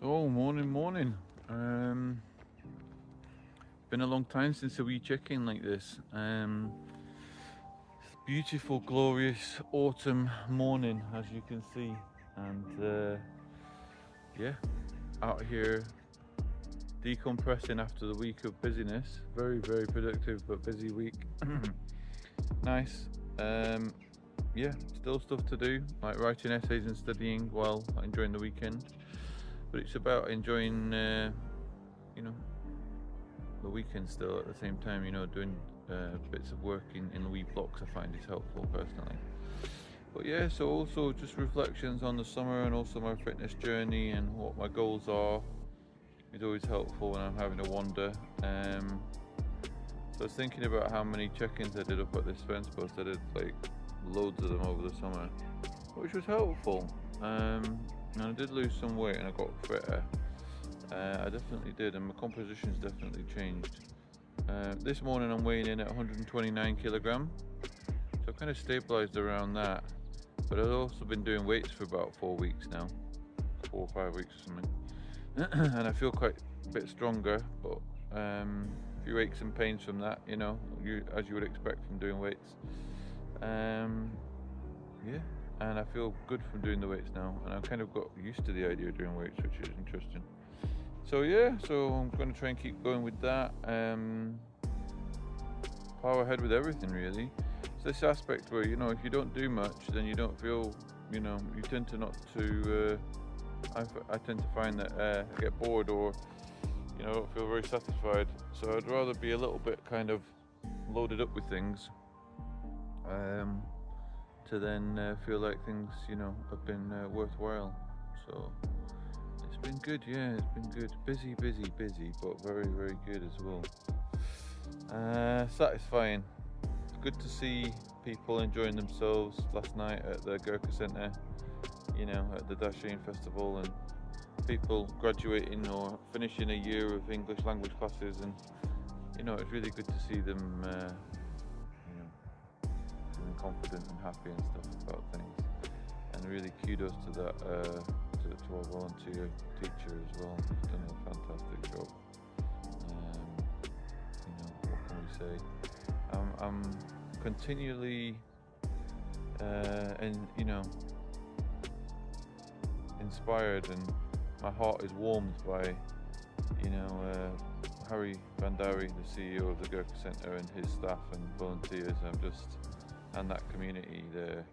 So, morning. Been a long time since a wee check-in like this. It's beautiful, glorious autumn morning, as you can see, and yeah, out here decompressing after the week of busyness. Very productive but busy week. Nice. Um, yeah, still stuff to do, like writing essays and studying while enjoying the weekend. But it's about enjoying, you know, the weekend still at the same time, doing bits of work in wee blocks I find is helpful personally. But yeah, so also just reflections on the summer and also my fitness journey and what my goals are. It's always helpful when I'm having a wander. So I was thinking about how many check-ins I did up at this fence post. I did like loads of them over the summer, which was helpful. And I did lose some weight and I got fitter. I definitely did, and my composition's definitely changed. This morning I'm weighing in at 129 kilogram, so I've kind of stabilized around that. But I've also been doing weights for about 4 weeks now, 4 or 5 weeks or something, and I feel quite a bit stronger. But a few aches and pains from that, as you would expect from doing weights. Yeah, and I feel good from doing the weights now, and I've kind of got used to the idea of doing weights, which is interesting. So yeah, so I'm going to try and keep going with that. Power ahead with everything really. It's this aspect where if you don't do much, then you don't feel, you tend to not to. I tend to find that I get bored or don't feel very satisfied. So I'd rather be a little bit kind of loaded up with things, to then feel like things have been worthwhile. So. It's been good, yeah, it's been good. Busy, but very good as well. Satisfying. It's good to see people enjoying themselves last night at the Gurkha Centre, at the Dasheen Festival, and people graduating or finishing a year of English language classes, and it's really good to see them, feeling confident and happy and stuff about things. And really kudos to that. To our volunteer teacher as well. He's done a fantastic job. What can we say? I'm continually, inspired, and my heart is warmed by, Harry Bandari, the CEO of the Gurkha Centre, and his staff and volunteers. And that community there,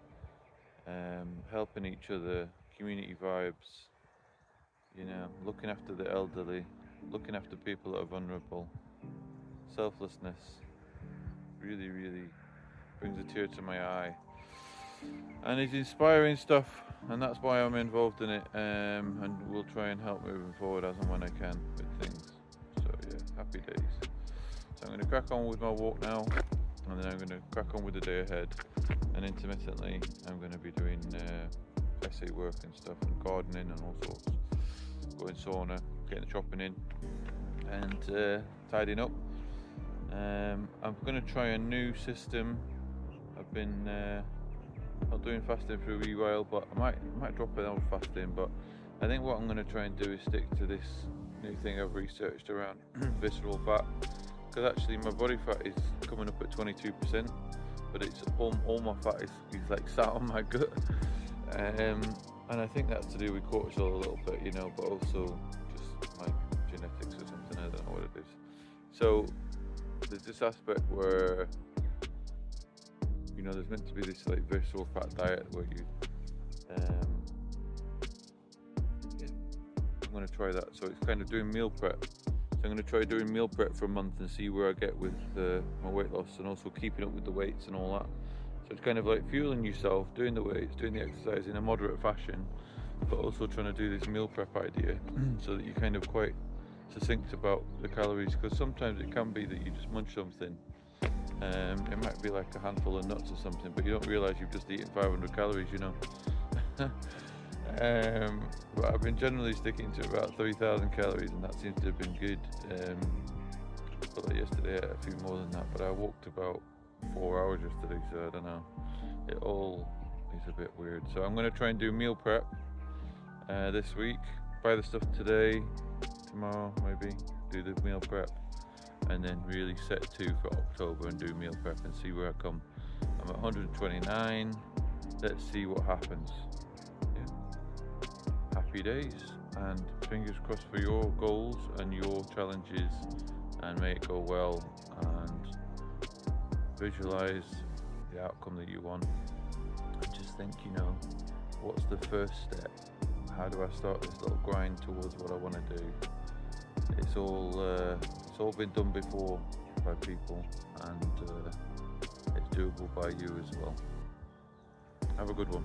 helping each other. Community vibes, looking after the elderly, looking after people that are vulnerable, selflessness, really brings a tear to my eye, and it's inspiring stuff, and that's why I'm involved in it, and we'll try and help moving forward as and when I can with things. So yeah, happy days. So I'm going to crack on with my walk now, and then I'm going to crack on with the day ahead, and intermittently I'm going to be doing essay work and stuff, and gardening and all sorts, going sauna, getting the shopping in, and tidying up. I'm going to try a new system. I've been not doing fasting for a wee while, but I might drop it out fasting, but I think what I'm going to try and do is stick to this new thing I've researched around visceral fat, because actually my body fat is coming up at 22%, but it's all my fat is like sat on my gut. And I think that's to do with cortisol a little bit, but also just my genetics or something. I don't know what it is. So there's this aspect where, there's meant to be this like visceral fat diet where you, I'm going to try that. So it's kind of doing meal prep. So I'm going to try doing meal prep for a month and see where I get with my weight loss, and also keeping up with the weights and all that. So it's kind of like fueling yourself, doing the weights, doing the exercise in a moderate fashion, but also trying to do this meal prep idea so that you're kind of quite succinct about the calories, because sometimes it can be that you just munch something. It might be like a handful of nuts or something, but you don't realise you've just eaten 500 calories, But I've been generally sticking to about 3,000 calories, and that seems to have been good. But like yesterday I ate a few more than that, but I walked about 4 hours yesterday, so I don't know. It all is a bit weird. So I'm going to try and do meal prep this week, buy the stuff today, tomorrow maybe, do the meal prep, and then really set to for October and do meal prep and see where I come. I'm at 129. Let's see what happens. Yeah. Happy days, and fingers crossed for your goals and your challenges, and may it go well, and visualize the outcome that you want. And just think, what's the first step? How do I start this little grind towards what I want to do? It's all been done before by people, and it's doable by you as well. Have a good one.